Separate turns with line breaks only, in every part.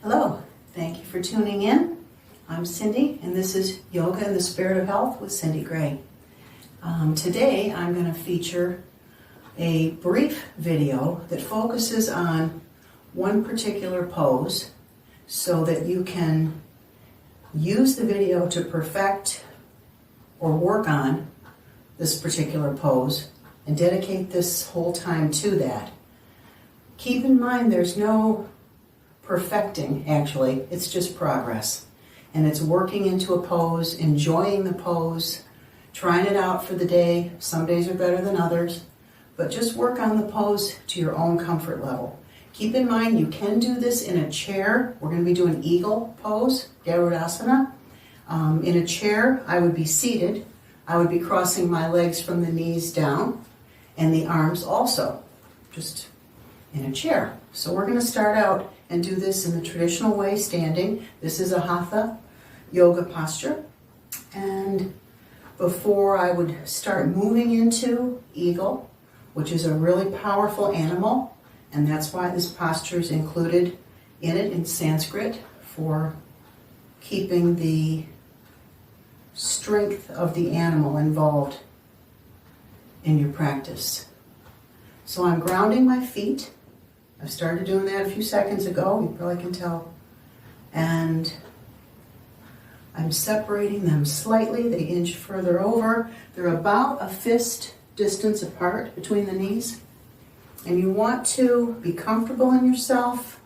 Hello, thank you for tuning in. I'm Cindy, and this is Yoga in the Spirit of Health with Cindy Gray. Today I'm going to feature a brief video that focuses on one particular pose so that you can use the video to perfect or work on this particular pose and dedicate this whole time to that. Keep in mind there's no perfecting, actually, it's just progress. And it's working into a pose, enjoying the pose, trying it out for the day. Some days are better than others, but just work on the pose to your own comfort level. Keep in mind you can do this in a chair. We're going to be doing eagle pose, Garudasana. In a chair, I would be seated. I would be crossing my legs from the knees down and the arms also, just in a chair. So we're going to start out and do this in the traditional way, standing. This is a hatha yoga posture. And before I would start moving into eagle, which is a really powerful animal, and that's why this posture is included in it in Sanskrit for keeping the strength of the animal involved in your practice. So I'm grounding my feet. I started doing that a few seconds ago, you probably can tell. And I'm separating them slightly. They inch further over. They're about a fist distance apart between the knees. And you want to be comfortable in yourself.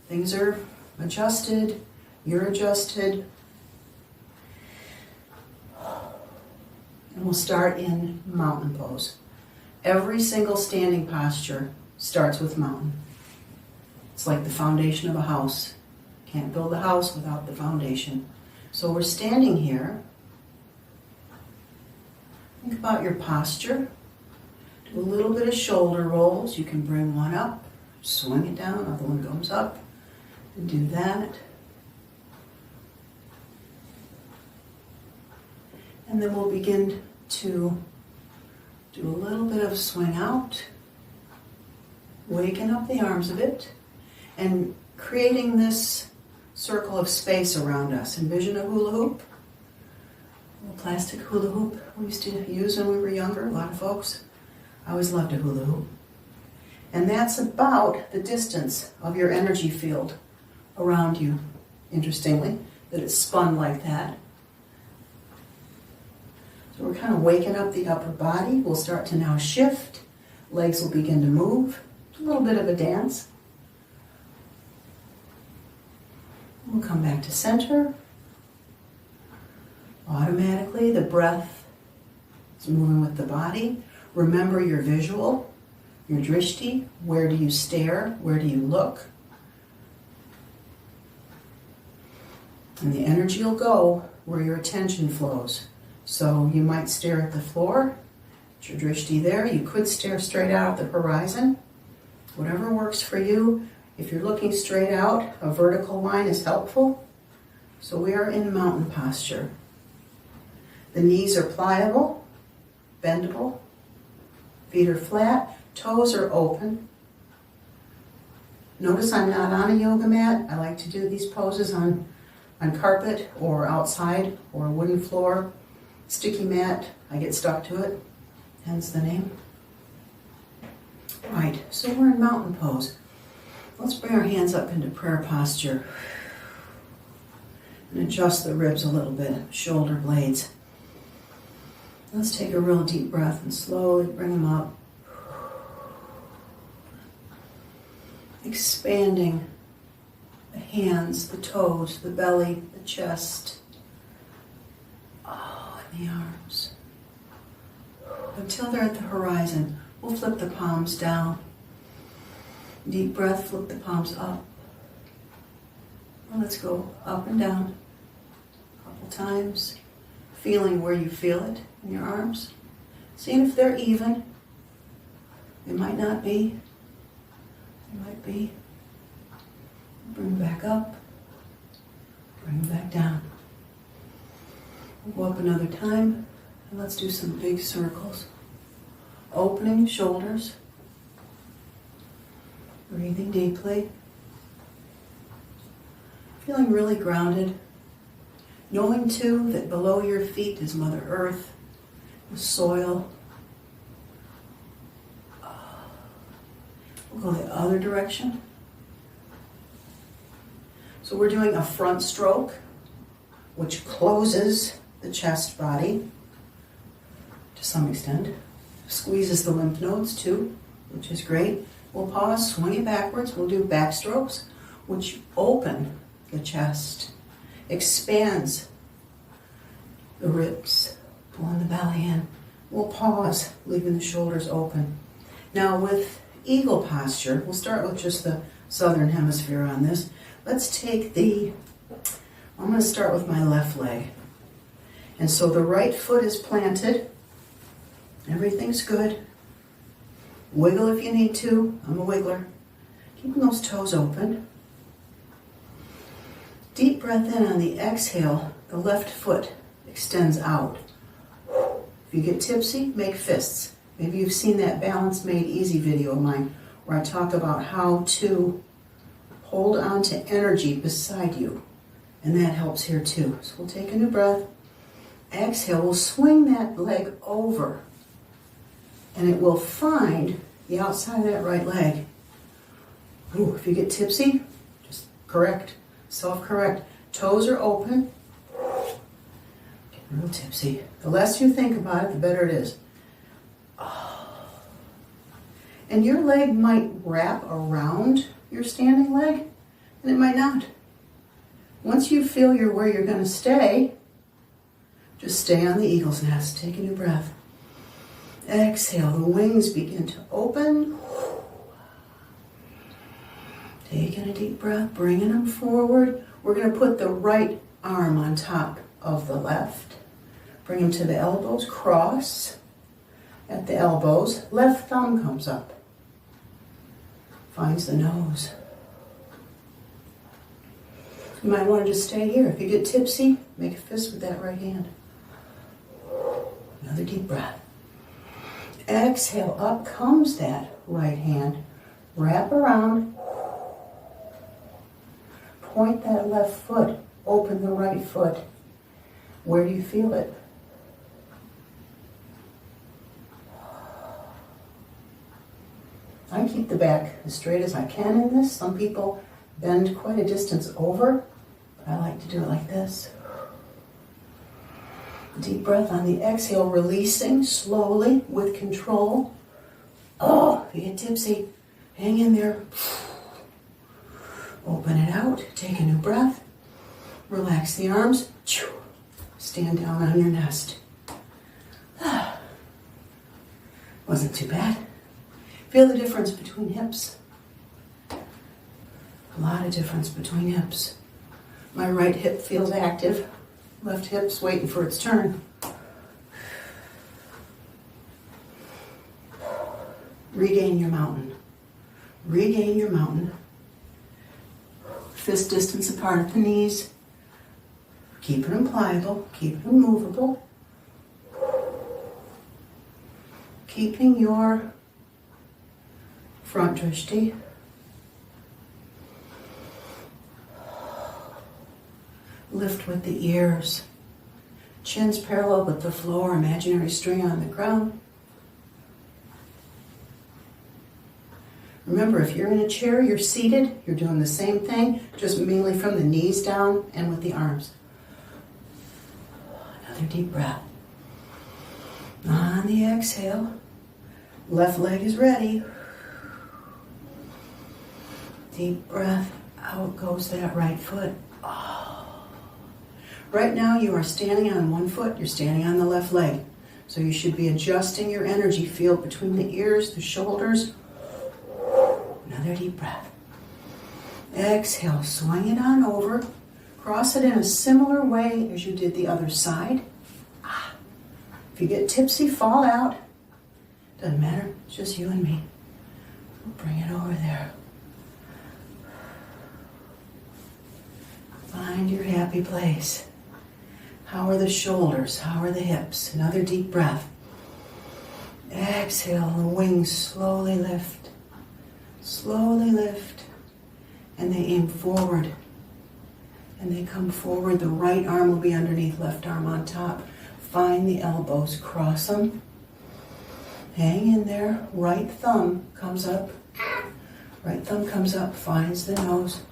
Things are adjusted. You're adjusted. And we'll start in mountain pose. Every single standing posture starts with mountain. It's like the foundation of a house. Can't build a house without the foundation. So we're standing here. Think about your posture. Do a little bit of shoulder rolls. You can bring one up, swing it down, other one goes up, and do that. And then we'll begin to do a little bit of swing out, waking up the arms a bit, and creating this circle of space around us. Envision a hula hoop, a little plastic hula hoop we used to use when we were younger, a lot of folks. I always loved a hula hoop. And that's about the distance of your energy field around you, interestingly, that it's spun like that. So we're kind of waking up the upper body. We'll start to now shift. Legs will begin to move. A little bit of a dance. We'll come back to center. Automatically, the breath is moving with the body. Remember your visual, your Drishti. Where do you stare? Where do you look? And the energy will go where your attention flows. So you might stare at the floor, put your Drishti there. You could stare straight out at the horizon. Whatever works for you. If you're looking straight out, a vertical line is helpful. So we are in mountain posture. The knees are pliable, bendable. Feet are flat, toes are open. Notice I'm not on a yoga mat. I like to do these poses on carpet or outside or a wooden floor. Sticky mat, I get stuck to it, hence the name. Right, so we're in mountain pose. Let's bring our hands up into prayer posture and adjust the ribs a little bit, shoulder blades. Let's take a real deep breath and slowly bring them up. Expanding the hands, the toes, the belly, the chest, and the arms. Until they're at the horizon, we'll flip the palms down. Deep breath, flip the palms up. And let's go up and down a couple times, feeling where you feel it in your arms. Seeing if they're even. They might not be. They might be. Bring back up. Bring back down. We'll go up another time. And let's do some big circles. Opening shoulders. Breathing deeply. Feeling really grounded. Knowing too that below your feet is Mother Earth, the soil. We'll go the other direction. So we're doing a front stroke, which closes the chest body to some extent. Squeezes the lymph nodes too, which is great. We'll pause, swing it backwards. We'll do back strokes, which open the chest, expands the ribs, pulling the belly in. We'll pause, leaving the shoulders open. Now with eagle posture, we'll start with just the southern hemisphere on this. Let's take I'm going to start with my left leg. And so the right foot is planted. Everything's good. Wiggle if you need to. I'm a wiggler. Keeping those toes open. Deep breath in on the exhale. The left foot extends out. If you get tipsy, make fists. Maybe you've seen that Balance Made Easy video of mine where I talk about how to hold on to energy beside you. And that helps here too. So we'll take a new breath. Exhale, we'll swing that leg over. And it will find the outside of that right leg. Ooh, if you get tipsy, just correct, self-correct. Toes are open. Get real tipsy. The less you think about it, the better it is. And your leg might wrap around your standing leg, and it might not. Once you feel you're where you're going to stay, just stay on the eagle's nest. Take a new breath. Exhale, the wings begin to open. Taking a deep breath, bringing them forward. We're going to put the right arm on top of the left. Bring them to the elbows, cross at the elbows. Left thumb comes up. Finds the nose. You might want to just stay here. If you get tipsy, make a fist with that right hand. Another deep breath. Exhale, up comes that right hand. Wrap around. Point that left foot. Open the right foot. Where do you feel it? I keep the back as straight as I can in this. Some people bend quite a distance over, but I like to do it like this. Deep breath on the exhale, releasing slowly with control. Oh, if you get tipsy, hang in there. Open it out, take a new breath. Relax the arms. Stand down on your nest. Wasn't too bad. Feel the difference between hips. A lot of difference between hips. My right hip feels active. Left hip's waiting for its turn. Regain your mountain. Regain your mountain. Fist distance apart at the knees. Keeping them pliable. Keeping them movable. Keeping your front drishti. Lift with the ears. Chin's parallel with the floor, imaginary string on the ground. Remember, if you're in a chair, you're seated, you're doing the same thing, just mainly from the knees down and with the arms. Another deep breath. On the exhale, left leg is ready. Deep breath, out goes that right foot. Right now you are standing on one foot, you're standing on the left leg. So you should be adjusting your energy field between the ears, the shoulders. Another deep breath. Exhale, swing it on over. Cross it in a similar way as you did the other side. If you get tipsy, fall out. Doesn't matter, it's just you and me. Bring it over there. Find your happy place. How are the shoulders? How are the hips? Another deep breath. Exhale, the wings slowly lift. Slowly lift. And they aim forward. and they come forward. The right arm will be underneath, left arm on top. Find the elbows, cross them. Hang in there. Right thumb comes up. Right thumb comes up, finds the nose.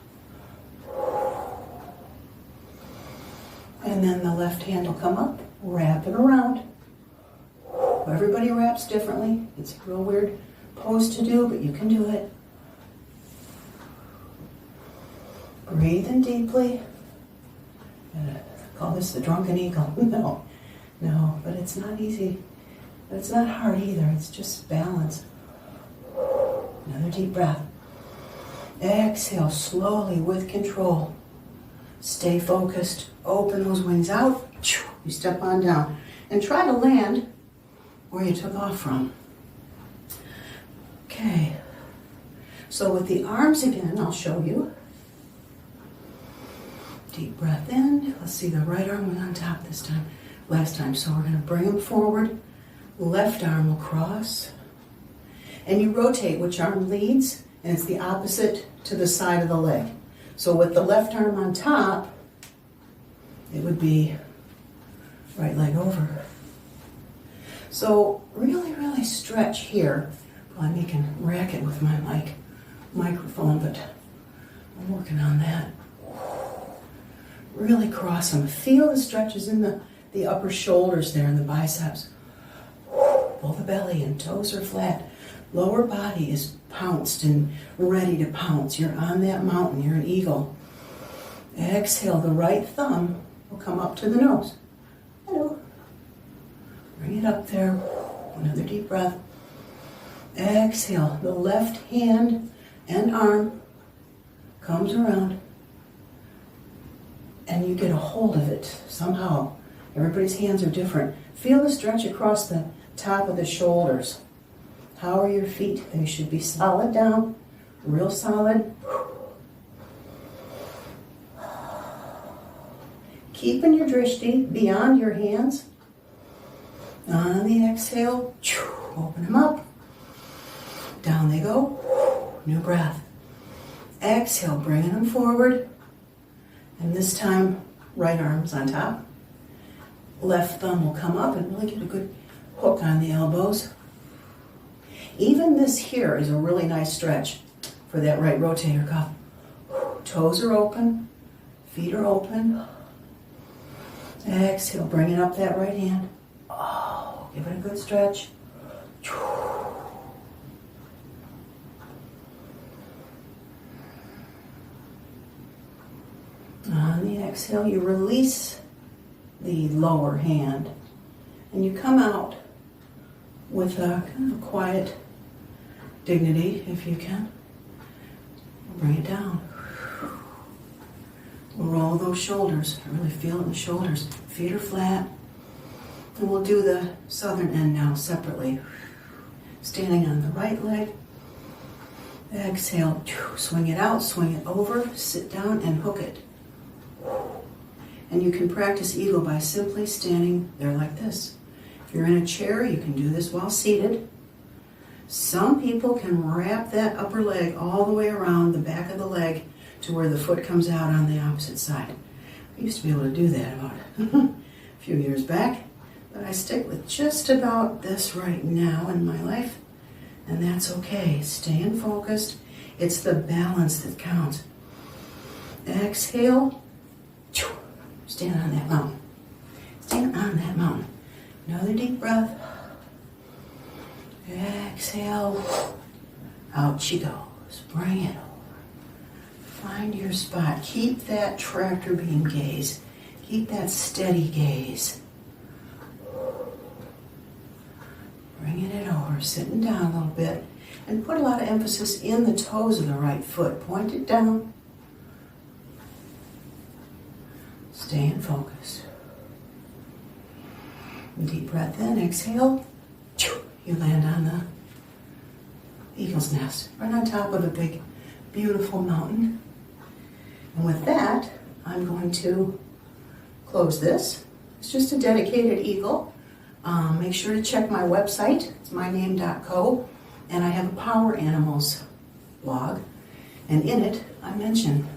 And then the left hand will come up, wrap it around. Everybody wraps differently. It's a real weird pose to do, but you can do it. Breathe in deeply. Call this the drunken eagle. No, but it's not easy. But it's not hard either. It's just balance. Another deep breath. Exhale slowly with control. Stay focused. Open those wings out. You step on down. And try to land where you took off from. Okay. So with the arms again, I'll show you. Deep breath in. Let's see, the right arm was on top this time. Last time. So we're going to bring them forward. Left arm will cross. And you rotate which arm leads, and it's the opposite to the side of the leg. So with the left arm on top, it would be right leg over. So really stretch here. Well, I'm making racket with my microphone, but I'm working on that. Really cross them. Feel the stretches in the upper shoulders there and the biceps. Pull the belly in, toes are flat. Lower body is pounced and ready to pounce. You're on that mountain, you're an eagle. Exhale, the right thumb will come up to the nose. Hello. Bring it up there. Another deep breath. Exhale, the left hand and arm comes around and you get a hold of it somehow. Everybody's hands are different. Feel the stretch across the top of the shoulders. How are your feet? They should be solid down, real solid. Keeping your drishti beyond your hands. On the exhale, open them up. Down they go. New breath. Exhale, bringing them forward. And this time, right arm's on top. Left thumb will come up and really get a good hook on the elbows. Even this here is a really nice stretch for that right rotator cuff. Toes are open, feet are open. Exhale, bringing up that right hand. Oh, give it a good stretch. On the exhale, you release the lower hand and you come out with a kind of quiet dignity, if you can. Bring it down. Roll those shoulders. I really feel it in the shoulders. Feet are flat. And we'll do the southern end now separately. Standing on the right leg. Exhale. Swing it out, swing it over, sit down and hook it. And you can practice eagle by simply standing there like this. If you're in a chair, you can do this while seated. Some people can wrap that upper leg all the way around the back of the leg to where the foot comes out on the opposite side. I used to be able to do that about a few years back, but I stick with just about this right now in my life, and that's okay. Staying focused. It's the balance that counts. Exhale. Stand on that mountain. Stand on that mountain. Another deep breath. Exhale. Out she goes. Bring it over. Find your spot. Keep that tractor beam gaze. Keep that steady gaze. Bringing it over. Sitting down a little bit. And put a lot of emphasis in the toes of the right foot. Point it down. Staying focused. Deep breath in, exhale. You land on the eagle's nest, right on top of a big, beautiful mountain. And with that, I'm going to close this. It's just a dedicated eagle. Make sure to check my website. It's myname.co. And I have a Power Animals blog. And in it, I mention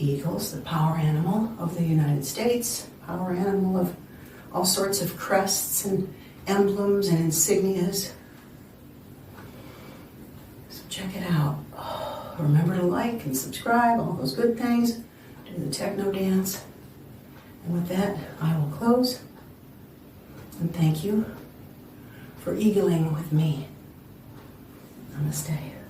eagles, the power animal of the United States, power animal of all sorts of crests and emblems and insignias. So check it out. Oh, remember to like and subscribe, all those good things. Do the techno dance. And with that, I will close. And thank you for eagling with me. Namaste.